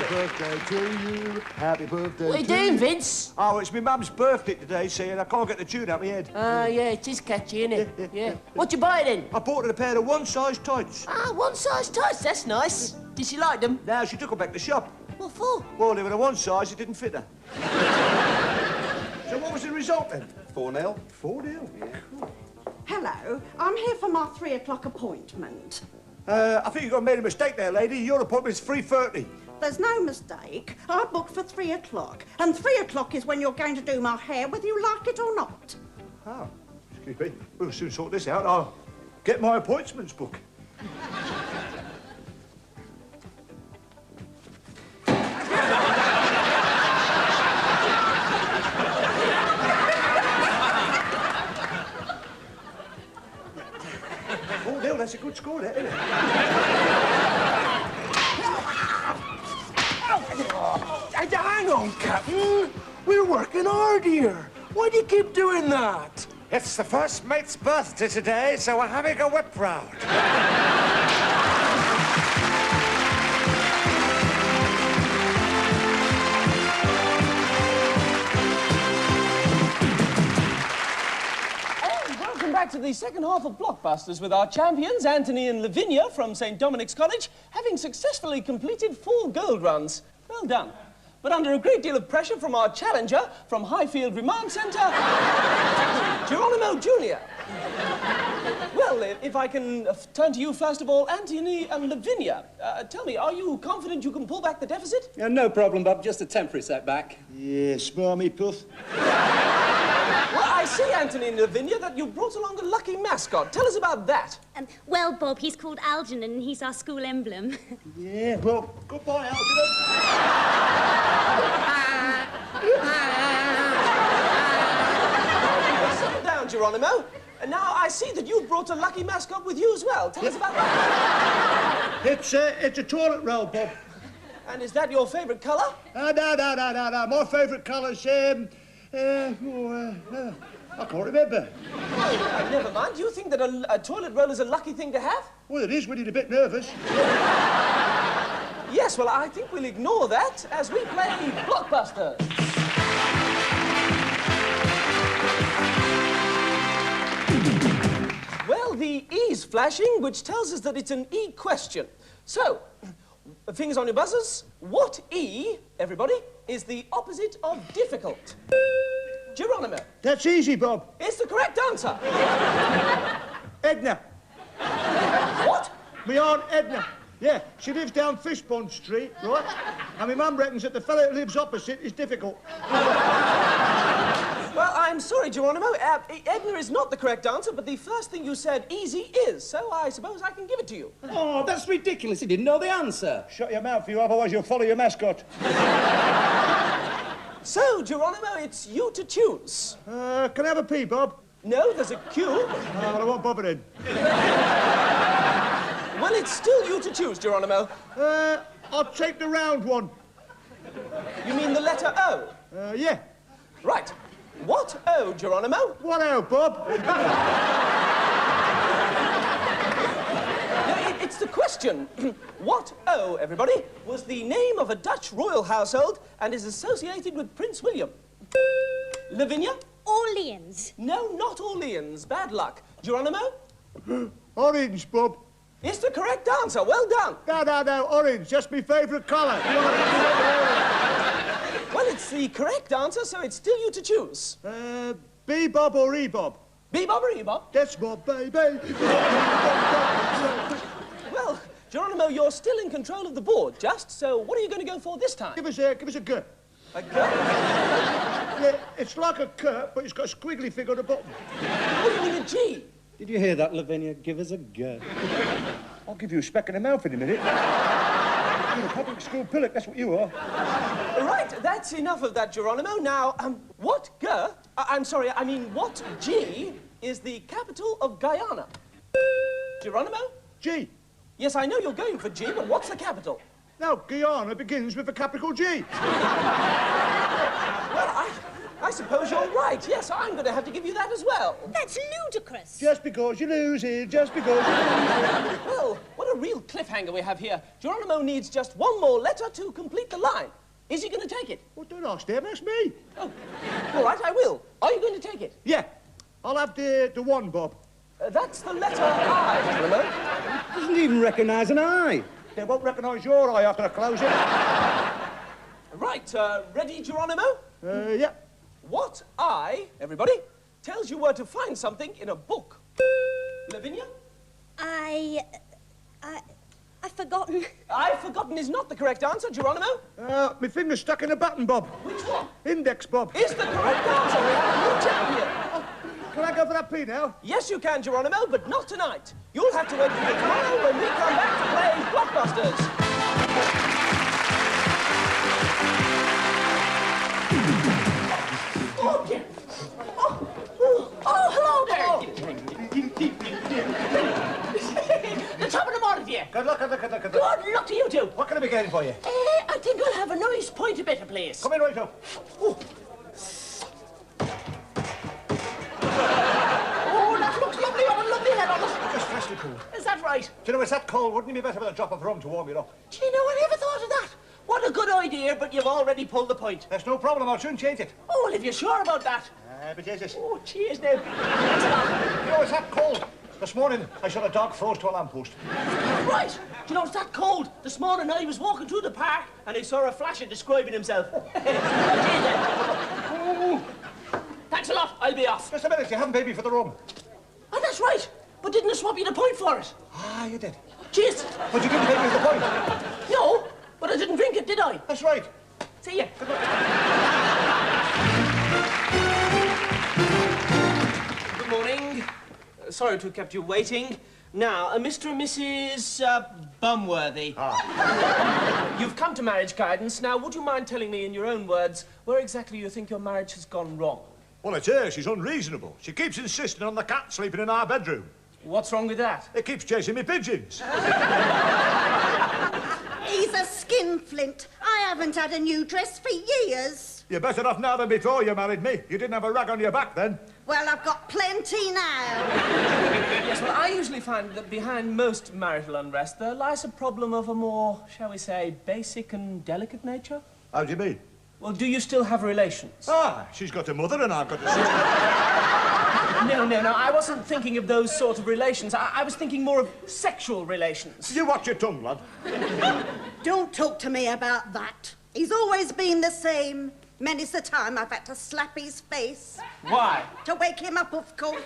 birthday to you. Happy birthday What are you doing, Vince? Oh, it's my mum's birthday today, see, and I can't get the tune out of my head. Ah, yeah, it is catchy, isn't it? Yeah. What'd you buy then? I bought her a pair of one-size tights. Ah, one-size tights, that's nice. Did she like them? Now she took them back to the shop. What for? Well, they were a one size, it didn't fit her. So what was the result then? 4-0. 4-0? Yeah. Cool. Hello, I'm here for my 3 o'clock appointment. I think you've made a mistake there, lady. Your appointment's 3:30. There's no mistake. I booked for 3 o'clock, and 3 o'clock is when you're going to do my hair, whether you like it or not. Oh, excuse me. We'll soon sort this out. I'll get my appointments book. That's a good score, that, isn't it? Hang on, Captain. We're working hard here. Why do you keep doing that? It's the first mate's birthday today, so we're having a whip round. Back to the second half of Blockbusters with our champions, Anthony and Lavinia from St. Dominic's College, having successfully completed 4 gold runs. Well done. But under a great deal of pressure from our challenger from Highfield Remand Centre, Geronimo Jr. Well, if I can turn to you first of all, Anthony and Lavinia. Tell me, are you confident you can pull back the deficit? Yeah, no problem, Bob. Just a temporary setback. Yeah, smarmy puff. Well, I see, Anthony and Lavinia, that you brought along a lucky mascot. Tell us about that. Well, Bob, he's called Algernon and he's our school emblem. Yeah, well, goodbye, Algernon. Settle down, Geronimo. And now I see that you've brought a lucky mascot with you as well. Tell us about that. It's a toilet roll, Bob. And is that your favourite colour? No. My favourite colour's, I can't remember. Well, never mind. Do you think that a toilet roll is a lucky thing to have? Well, it is when you're a bit nervous. Yes, well, I think we'll ignore that as we play Blockbusters. Well, the E's flashing, which tells us that it's an E question. So, fingers on your buzzers. What E, everybody, is the opposite of difficult? Geronimo. That's easy, Bob. It's the correct answer. Edna. What? My Aunt Edna. Yeah, she lives down Fishpond Street, right? And my mum reckons that the fellow that lives opposite is difficult. Well, I'm sorry, Geronimo. Edna is not the correct answer, but the first thing you said, easy, is. So I suppose I can give it to you. Oh, that's ridiculous. He didn't know the answer. Shut your mouth, you, otherwise you'll follow your mascot. So, Geronimo, it's you to choose. Can I have a pee, Bob? No, there's a Q. Oh, well, I won't bother then. Well, it's still you to choose, Geronimo. I'll take the round one. You mean the letter O? Yeah. Right. What O, Geronimo? What O, Bob? It's the question. What O, everybody, was the name of a Dutch royal household and is associated with Prince William? Lavinia? Orleans. No, not Orleans. Bad luck. Geronimo? Orange, Bob. It's the correct answer. Well done. No, orange. That's my favourite colour. Well, it's the correct answer, so it's still you to choose. B, Bob or E, Bob? B, Bob or E, Bob? That's my baby. Well, Geronimo, you're still in control of the board, just, so what are you going to go for this time? Give us a G. A G? Yeah, it's like a K, but it's got a squiggly figure at the bottom. What do you mean a G? Did you hear that, Lavinia? Give us a G. I'll give you a speck in the mouth in a minute. You're a public school pillock, that's what you are. Right, that's enough of that, Geronimo. Now, what what G is the capital of Guyana? Geronimo? G. Yes, I know you're going for G, but what's the capital? No, Guyana begins with a capital G. Well, I suppose you're right. Yes, I'm going to have to give you that as well. That's ludicrous. Just because you lose it, just because you lose it. Well, what a real cliffhanger we have here. Geronimo needs just one more letter to complete the line. Is he going to take it? Well, don't ask them, ask me. Oh, all right, I will. Are you going to take it? Yeah, I'll have the one, Bob. That's the letter I, Geronimo. Doesn't even recognise an eye. They won't recognise your eye after I close it. Right, ready, Geronimo? Yeah. What eye, everybody, tells you where to find something in a book? Lavinia? I've forgotten. I've forgotten is not the correct answer, Geronimo. My finger's stuck in a button, Bob. Which one? Index, Bob. Is the correct answer. We have a new champion. Can I go for that pee now? Yes, you can, Geronimo, but not tonight. You'll have to wait until tomorrow when we come back to play Blockbusters. Oh, dear. Oh, hello there. The top of the morning to you. Good luck, good luck, good luck, good luck. Good luck to you two. What can I be getting for you? I think I'll have a nice pint of bitter, please. Come in right up. Oh, that looks lovely. What a lovely head on it. Just freshly cool. Is that right? Do you know, it's that cold. Wouldn't it be better with a drop of rum to warm you up? Do you know, I never thought of that. What a good idea, but you've already pulled the point. That's no problem. I'll soon change it. Oh, well, if you're sure about that. But Jesus. Oh, cheers now. You know, it's that cold. This morning, I shot a dog froze to a lamppost. Right. Do you know, it's that cold. This morning I was walking through the park and I saw a flasher describing himself. Thanks a lot. I'll be off. Just a minute. You haven't paid me for the rum. Oh, that's right. But didn't I swap you the point for it? Ah, you did. Cheers. But you didn't pay me for the point. No, but I didn't drink it, did I? That's right. See ya. Good morning. Sorry to have kept you waiting. Now, Mr. and Mrs. Bumworthy. You've come to marriage guidance. Now, would you mind telling me in your own words where exactly you think your marriage has gone wrong? Well, it's her. She's unreasonable. She keeps insisting on the cat sleeping in our bedroom. What's wrong with that? It keeps chasing me pigeons. He's a skinflint. I haven't had a new dress for years. You're better off now than before you married me. You didn't have a rag on your back then. Well, I've got plenty now. Yes, well, I usually find that behind most marital unrest there lies a problem of a more, shall we say, basic and delicate nature. How do you mean? Well, do you still have relations? Ah, she's got a mother and I've got a sister. No, I wasn't thinking of those sort of relations. I was thinking more of sexual relations. You watch your tongue, lad. Don't talk to me about that. He's always been the same. Many's the time I've had to slap his face. Why? To wake him up, of course.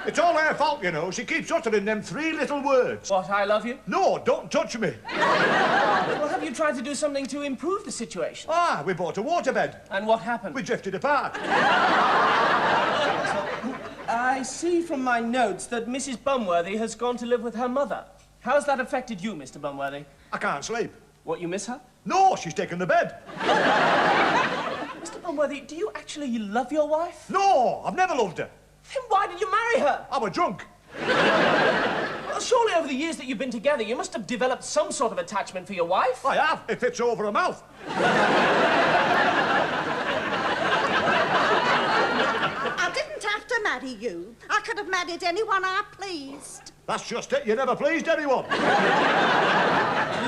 It's all her fault, you know. She keeps uttering them three little words. What, I love you? No, don't touch me. Well, have you tried to do something to improve the situation? Ah, we bought a waterbed. And what happened? We drifted apart. I see from my notes that Mrs. Bumworthy has gone to live with her mother. How's that affected you, Mr. Bumworthy? I can't sleep. What, you miss her? No, she's taken the bed. Mr. Bumworthy, do you actually love your wife? No, I've never loved her. Then why did you marry her? I was drunk. Well, surely over the years that you've been together, you must have developed some sort of attachment for your wife. I have. It fits over her mouth. I didn't have to marry you. I could have married anyone I pleased. That's just it. You never pleased anyone.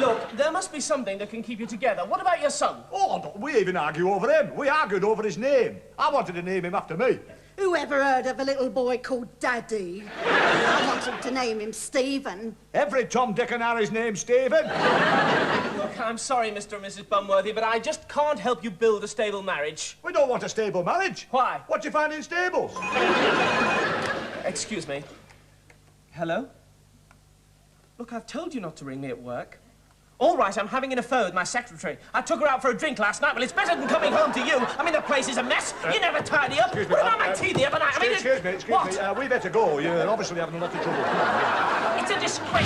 Look, there must be something that can keep you together. What about your son? Oh, no, we even argue over him. We argued over his name. I wanted to name him after me. Who ever heard of a little boy called Daddy? I wanted to name him Stephen. Every Tom, Dick and Harry's named Stephen. Look, I'm sorry, Mr. and Mrs. Bumworthy, but I just can't help you build a stable marriage. We don't want a stable marriage. Why? What do you find in stables? Excuse me. Hello? Look, I've told you not to ring me at work. All right, I'm having an affair with my secretary. I took her out for a drink last night. Well, it's better than coming home to you. I mean, the place is a mess. You never tidy up. Excuse me, What about my tea the other night? Excuse me. What? We better go. You're obviously having a lot of trouble. It's a disgrace.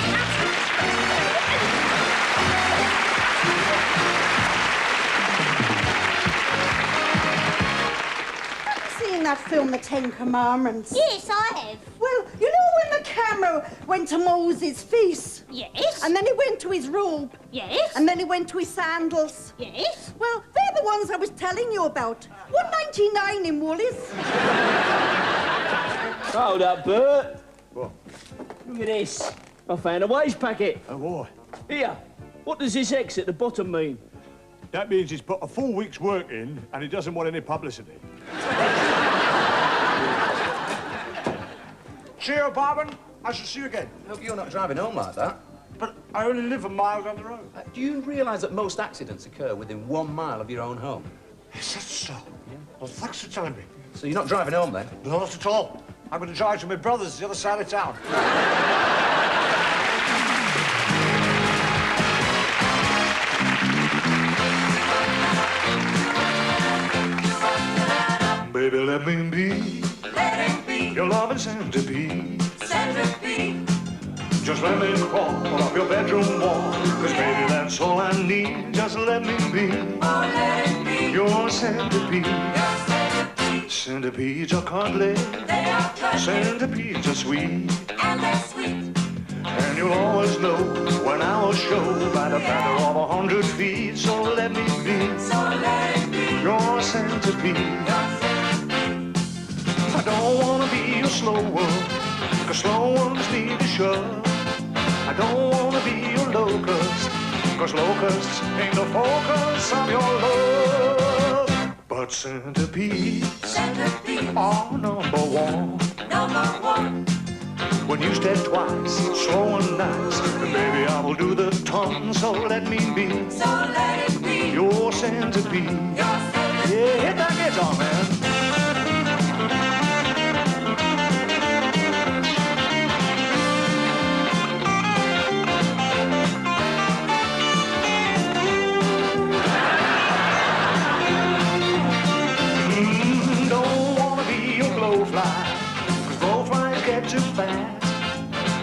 Absolute Seen that film, The Ten Commandments? Yes, I have. Well, you know when the camera went to Moses' feast? Yes. And then he went to his robe? Yes. And then he went to his sandals? Yes. Well, they're the ones I was telling you about. $1.99 in Woolies. Hold up, Bert. What? Look at this. I found a wage packet. Oh, boy. Here. What does this X at the bottom mean? That means he's put a full week's work in and he doesn't want any publicity. Cheerio, Barman. I shall see you again. Hope you're not driving home like that. But I only live a mile down the road. Do you realise that most accidents occur within 1 mile of your own home? Is that so? Yeah. Well, thanks for telling me. So you're not driving home then? No, not at all. I'm going to drive to my brother's the other side of town. Baby, let me be. Let it be. Your loving centipede. Centipede. Just let me crawl up your bedroom wall. 'Cause baby, that's all I need. Just let me be. Oh, let it be. Your centipede. Your centipede. Centipedes are cuddly. They are cuddly. Centipedes are sweet. And they're sweet. And you'll always know when I will show by the patter of 100 feet. So let me be. So let it be. Your centipede. Your centipede. I don't want to be a slow one, 'cause slow ones need a shove. I don't want to be a locust, 'cause locusts ain't the focus of your love. But centipede, Centipede. are number one. Number one. When you step twice, slow and nice, and baby, I will do the ton, so let me be. So let it be. Your centipede. Your centipede. Yeah, hit that guitar, man. Don't wanna be a blowfly, 'cause blowflies get too fast.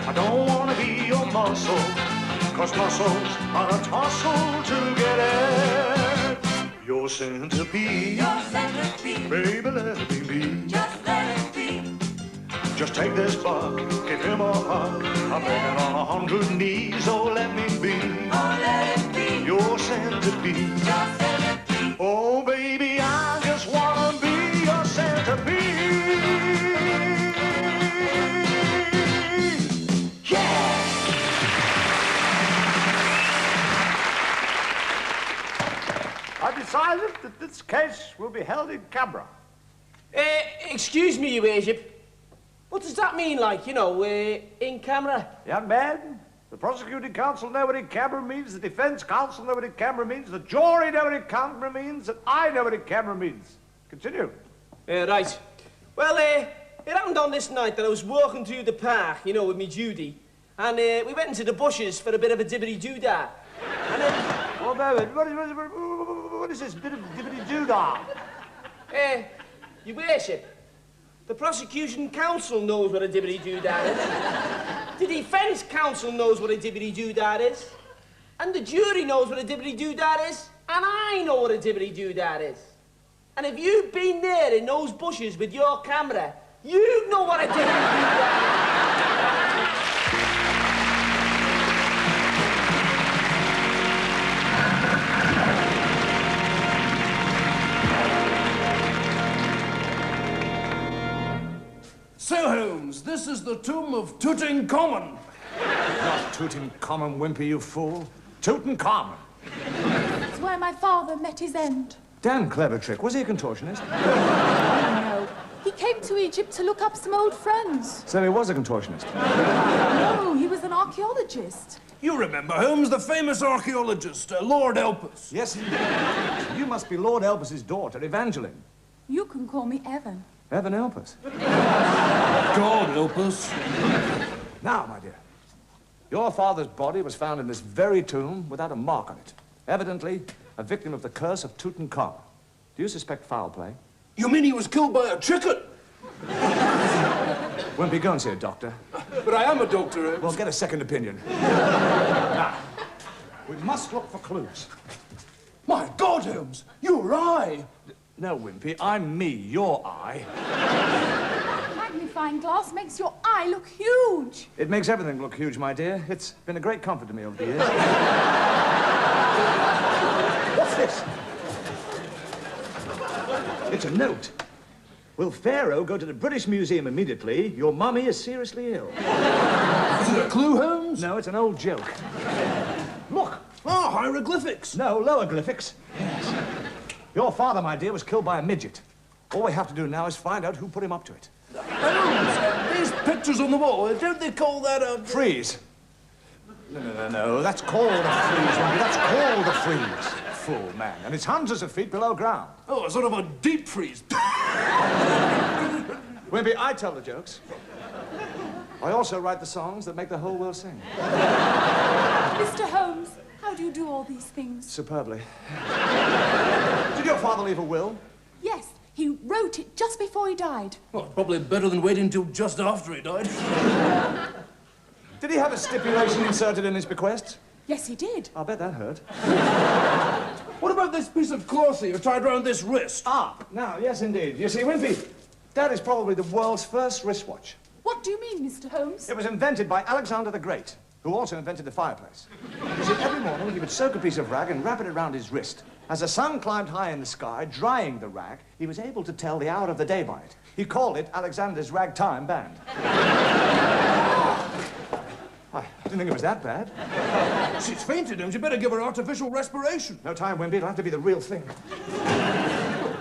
I don't wanna be your muscle, 'cause muscles are a tussle to get at. Your centipede, Your centipede. baby, let me be. Just let it be. Just take this buck, give him a hug. I'm begging on 100 knees, oh let me be. Oh, let it be. Your centipede. Your centipede. Oh baby, I just wanna be your centipede. Yeah! I've decided that this case will be held in camera. Excuse me, Your Worship. What does that mean, like, you know, in camera? Young man, the prosecuting counsel know what in camera means, the defense counsel know what in camera means, the jury know what in camera means, and I know what in camera means. Continue. Right. Well, it happened on this night that I was walking through the park, you know, with me Judy, and we went into the bushes for a bit of a dibbity-doo-dah. And then... Well, David, what is this bit of dibbity-doo-dah? Your Worship, the prosecution counsel knows what a dibbity-doo-dah is. The defense counsel knows what a dibbity-doo-dah is. And the jury knows what a dibbity-doo-dah is. And I know what a dibbity-doo-dah is. And if you've been there in those bushes with your camera, you know what a dibbity-doo-dah is. Sir Holmes, this is the tomb of Tutankhamun. Not Tutankhamun, Wimpy, you fool. Tutankhamun. It's where my father met his end. Damn clever trick. Was he a contortionist? No. He came to Egypt to look up some old friends. So he was a contortionist. No, he was an archaeologist. You remember Holmes, the famous archaeologist, Lord Elpis. Yes, indeed. You must be Lord Elpis' daughter, Evangeline. You can call me Evan. Evan Elpis. God Elpis. Now, my dear, your father's body was found in this very tomb without a mark on it. Evidently, a victim of the curse of Tutankhamun. Do you suspect foul play? You mean he was killed by a chicken? Wimpy, go and see a doctor. But I am a doctor, Holmes. Well, get a second opinion. Now, we must look for clues. My God, Holmes, your eye. No, Wimpy, I'm me, your eye. Magnifying glass makes your eye look huge. It makes everything look huge, my dear. It's been a great comfort to me over the years. What's this? It's a note. Will Pharaoh go to the British Museum immediately? Your mummy is seriously ill. Is it a clue, Holmes? No, it's an old joke. Look. Oh, hieroglyphics. No, lowerglyphics. Yes. Your father, my dear, was killed by a midget. All we have to do now is find out who put him up to it. Holmes, these pictures on the wall, don't they call that a... Freeze. No. That's called a freeze, Wendy. That's called a freeze. Fool, man. And it's hundreds of feet below ground. Oh, sort of a deep freeze. Wimpy, I tell the jokes. I also write the songs that make the whole world sing. Mr. Holmes, how do you do all these things? Superbly. Did your father leave a will? Yes, he wrote it just before he died. Well, probably better than waiting until just after he died. Did he have a stipulation inserted in his bequest? Yes, he did. I'll bet that hurt. What about this piece of cloth here tied around this wrist? Ah, now, yes, indeed. You see, Wimpy, that is probably the world's first wristwatch. What do you mean, Mr. Holmes? It was invented by Alexander the Great, who also invented the fireplace. You see, every morning he would soak a piece of rag and wrap it around his wrist. As the sun climbed high in the sky, drying the rag, he was able to tell the hour of the day by it. He called it Alexander's Ragtime Band. I didn't think it was that bad. She's fainted, Holmes. You better give her artificial respiration. No time, Wimpy. It'll have to be the real thing.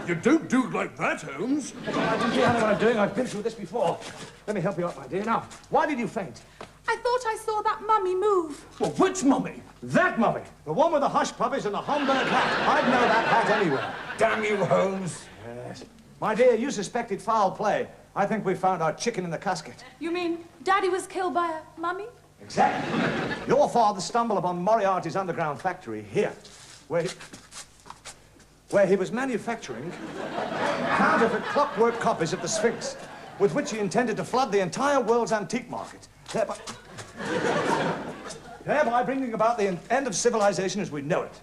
You don't do it like that, Holmes. I don't know what I'm doing. I've been through this before. Let me help you out, my dear. Now, why did you faint? I thought I saw that mummy move. Well, which mummy? That mummy. The one with the hush puppies and the Homburg hat. I'd know that hat anywhere. Damn you, Holmes. Yes. My dear, you suspected foul play. I think we found our chicken in the casket. You mean Daddy was killed by a mummy? Exactly. Your father stumbled upon Moriarty's underground factory here, where he was manufacturing counterfeit clockwork copies of the Sphinx, with which he intended to flood the entire world's antique market, thereby bringing about the end of civilization as we know it.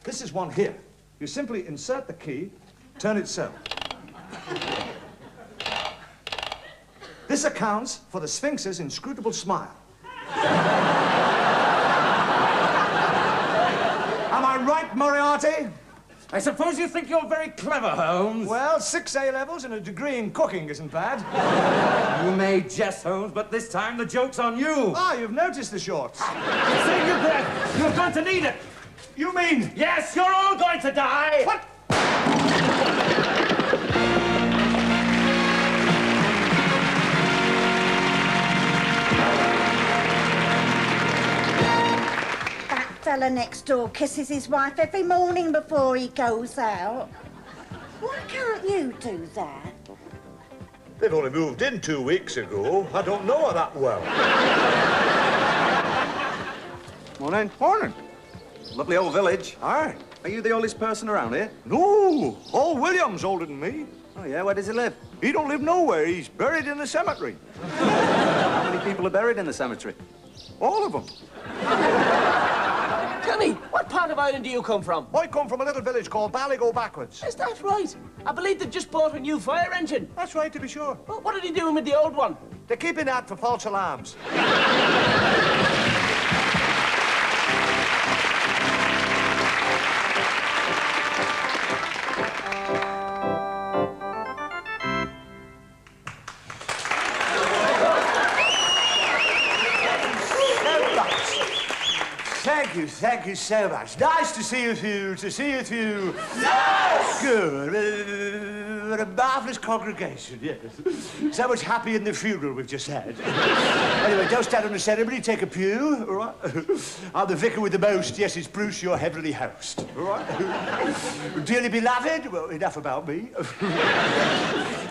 This is one here. You simply insert the key, turn it so. This accounts for the Sphinx's inscrutable smile. Am I right, Moriarty? I suppose you think you're very clever, Holmes. Well, 6 A-levels and a degree in cooking isn't bad. You may jest, Holmes, but this time the joke's on you. Ah, you've noticed the shorts. Save your breath. You're going to need it. You mean? Yes, you're all going to die. What? Fella next door kisses his wife every morning before he goes out. Why can't you do that? They've only moved in 2 weeks ago. I don't know her that well. Morning. Morning. Lovely old village. Aye. Are you the oldest person around here? No, old William's older than me. Oh, yeah? Where does he live? He don't live nowhere. He's buried in the cemetery. How many people are buried in the cemetery? All of them. Tell me, what part of Ireland do you come from? I come from a little village called Ballygo Backwards. Is that right? I believe they've just bought a new fire engine. That's right, to be sure. Well, what are they doing with the old one? They're keeping that for false alarms. Thank you so much. Nice to see you through, Yes! Good. What a marvellous congregation, yes. So much happy in the funeral we've just had. Anyway, don't stand on the ceremony, take a pew, all right? I'm the vicar with the most. Yes, it's Bruce, your heavenly host, all right? Dearly beloved, well, enough about me.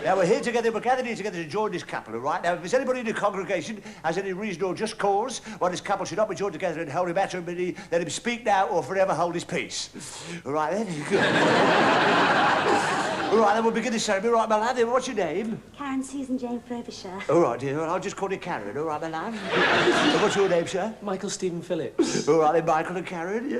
Now, we're gathered here together to join this couple, all right? Now, if there's anybody in the congregation has any reason or just cause why this couple should not be joined together in holy matrimony, let him speak now or forever hold his peace. All right, then? Good. All right, then we'll begin the ceremony. All right, my lad, then, what's your name? Karen Susan Jane Frobisher. All right, dear, well, I'll just call you Karen. All right, my lad? And what's your name, sir? Michael Stephen Phillips. All right, then, Michael and Karen.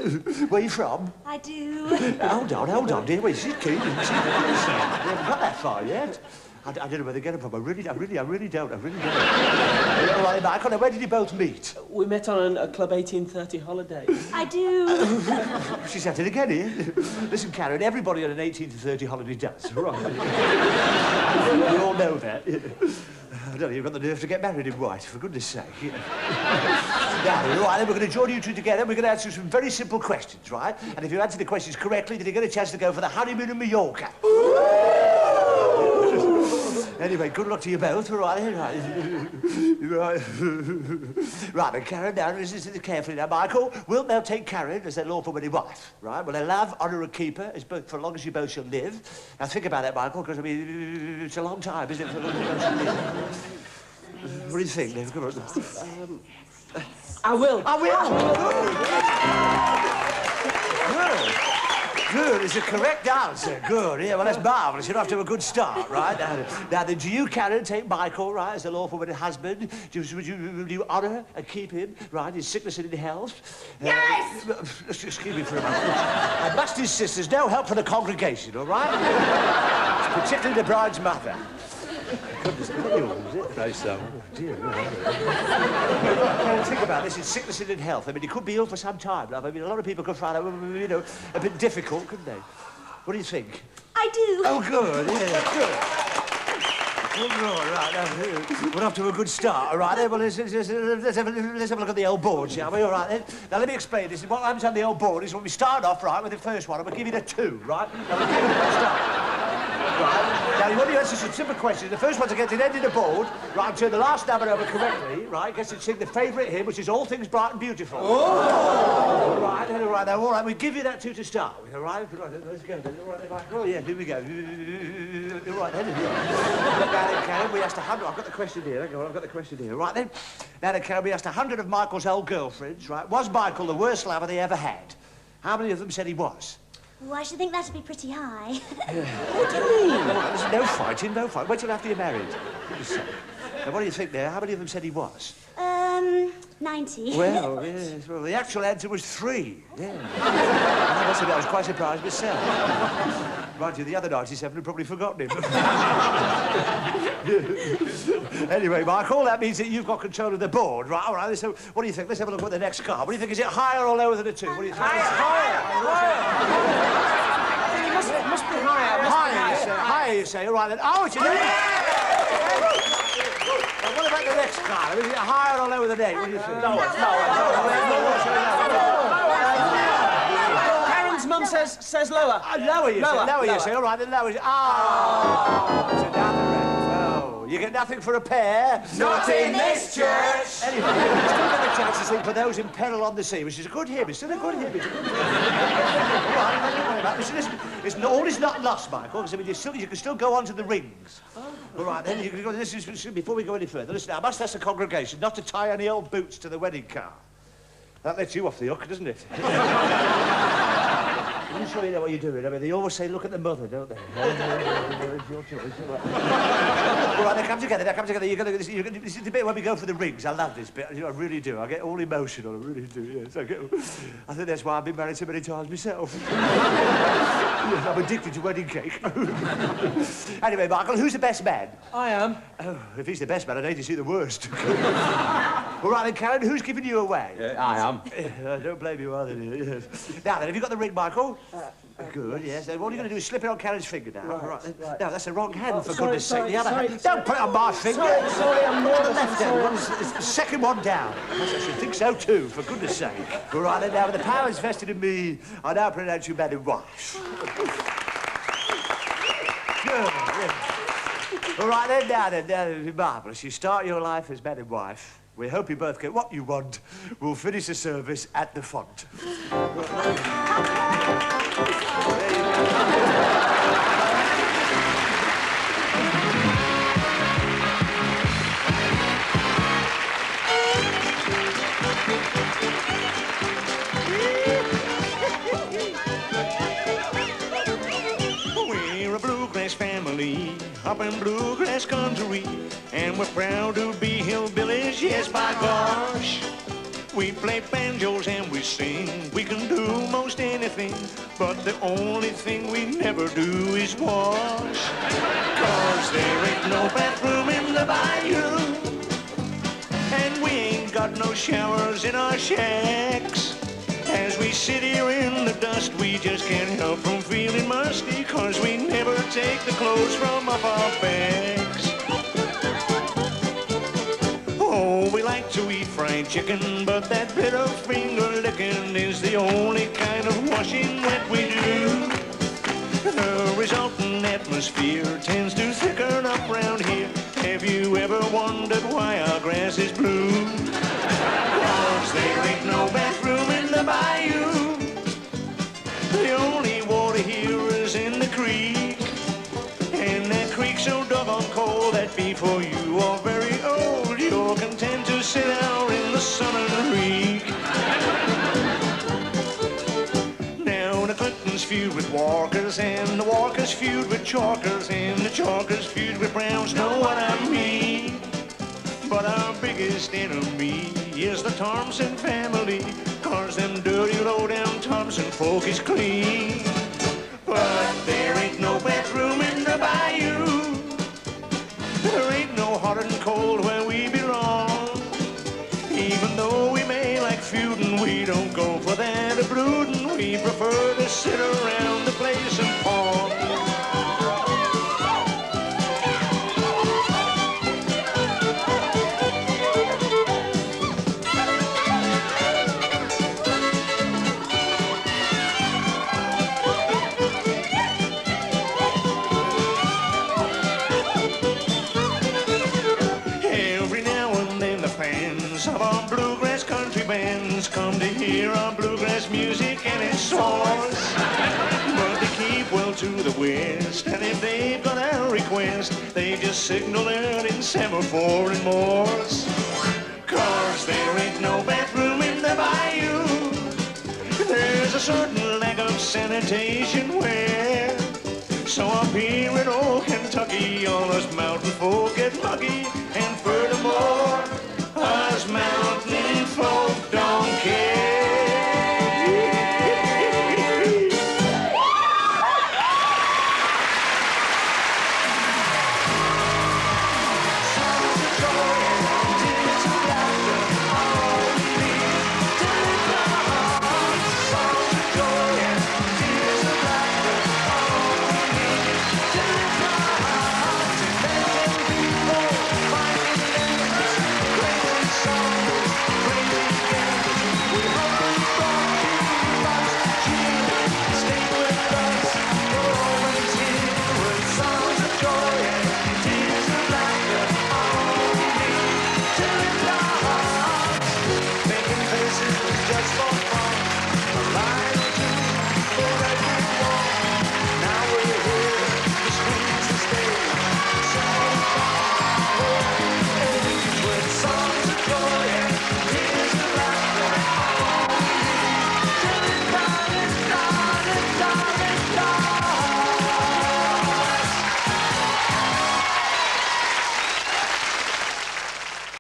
Where are you from? I do. Hold on, dear. Wait, she's keen. We haven't got that far yet. I don't know where they're getting from. I really don't. All right, Michael, now, where did you both meet? We met on a Club 1830 holiday. I do. She's at it again here. Listen, Karen, everybody on an 18 to 30 holiday does, all right? We all know that. I don't know, you've got the nerve to get married in white, for goodness sake. Now, right, then we're going to join you two together. We're going to answer some very simple questions, right? And if you answer the questions correctly, then you get a chance to go for the honeymoon in Mallorca. Anyway, good luck to you both, all right? Right, right then, Karen, now, listen to this carefully. Now, Michael, wilt thou take Karen as their lawful wedded wife, right? Well, they'll love, honour and keep her as both, for as long as you both shall live. Now, think about that, Michael, because, I mean, it's a long time, isn't it, for as long as you both shall live? What do you think, then? Come on. I will. I will. Good. Good, it's a correct answer. Good, yeah, well, that's marvellous. You're off to a good start, right? Now then, do you, Karen, take Michael, right, as the lawful wedded husband? Would you honour and keep him, right, in sickness and in health? Yes! Excuse me for a moment. I must insist there's no help for the congregation, all right? Particularly the bride's mother. Goodness, is it? No, so. Oh, dear. Think about this, it's sickness and in health. I mean, he could be ill for some time, love. I mean, a lot of people could find that, you know, a bit difficult, couldn't they? What do you think? I do. Oh, good, yeah, good. Oh, good, right, we're off to a good start, all right, then? Well, let's have a look at the old board, shall we? All right, then? Now, let me explain this. What happens on the old board is when we start off, right, with the first one, and we'll give you the 2, right? Now, we'll give you the start. Right. Now, you want to answer some simple questions. The first one to get to the end of the board, right, and turn the last number over correctly, right, gets to sing the favourite hymn, which is All Things Bright and Beautiful. Oh! All right, now, all right, we'll give you that 2 to start with, all right? Let's go, then. All right, right. Oh, yeah, here we go. All right, then. Now, then, Karen, we asked 100... I've got the question here. Hang on, I've got the question here. Right, then. Now, then, Karen, we asked 100 of Michael's old girlfriends, right? Was Michael the worst lover they ever had? How many of them said he was? Oh, I should think that'd be pretty high. What do you mean? There's no fighting, no fight. Wait till after you're married. Now, what do you think there? How many of them said he was? 90. Well, yes. Well, the actual answer was 3. Yeah. I must admit, I was quite surprised myself. Mind you, the other 97 had probably forgotten him. Anyway, Michael, that means that you've got control of the board, right? All right, so what do you think? Let's have a look at the next card. What do you think? Is it higher or lower than a 2? What do you think? Higher. It must be higher. Higher, you say. All right, then. Oh, it's Now, what about the next card? Is it higher or lower than 8? What do you think? Lower. Karen's mum says lower. Lower, you say. Lower, you say. All right, then lower. Oh, it's another end. Oh, you get nothing for a pair. Not in this church! Anyway, you still get the chance to sing For Those in Peril on the Sea, which is a good hymn. It's still a good hymn. It's a good hymn. All right, listen, all is not lost, Michael, because I mean, you can still go on to the rings. All right, then, before we go any further, listen, I must ask the congregation not to tie any old boots to the wedding car. That lets you off the hook, doesn't it? I'm sure you know what you're doing. I mean, they always say, look at the mother, don't they? It's your choice. All right, they come together. This is the bit when we go for the rings. I love this bit. I really do. I get all emotional. I really do, yes. I think that's why I've been married so many times myself. Yes, I'm addicted to wedding cake. Anyway, Michael, who's the best man? I am. Oh, if he's the best man, I'd hate to see the worst. All right, then, Karen, who's giving you away? I am. I don't blame you either, dear. Yes. Now, then, have you got the ring, Michael? Good, yes. Then what are you going to do is slip it on Karen's finger now. Right. No, that's the wrong hand, for goodness sake. The other hand. Don't put it on my finger. Sorry, I'm to the left hand. It's the second one down. I should think so, too, for goodness sake. All right, then, now, with the powers vested in me, I now pronounce you man and wife. Good, yes. All right, then, now, marvellous. You start your life as man and wife. We hope you both get what you want. We'll finish the service at the font. We're a bluegrass family up in bluegrass country, and we're proud to be hillbillies, yes, by gosh. We play banjos and we sing, we can do most anything, but the only thing we never do is wash. 'Cause there ain't no bathroom in the bayou, and we ain't got no showers in our shacks. As we sit here in the dust, we just can't help from feeling musty, 'cause we never take the clothes from off our backs. to eat fried chicken, but that bit of finger licking is the only kind of washing that we do. The resultant atmosphere tends to thicken up round here. Have you ever wondered why our grass is blue? 'Cause there ain't no bathroom in the bayou. The only water here is in the creek. And that creek so doggone cold that before you are very old, you're content to sit out in the sun and reek. Now the Clintons feud with Walkers, and the Walkers feud with Chalkers, and the Chalkers feud with Browns, know what I mean? But our biggest enemy is the Thompson family, 'cause them dirty low-down Thompson folk is clean. But there ain't no bathroom in the bayou. There ain't no hot and cold where we belong. Even though we may like feuding, we don't go for that brooding. We prefer to sit around the place and pong. Of our bluegrass country bands come to hear our bluegrass music and its source. But they keep well to the west, and if they've got a request, they just signal it in semaphore and Morse. 'Cause there ain't no bathroom in the bayou. There's a certain lack of sanitation where. So up here in old Kentucky, all us mountain folk get lucky, and furthermore,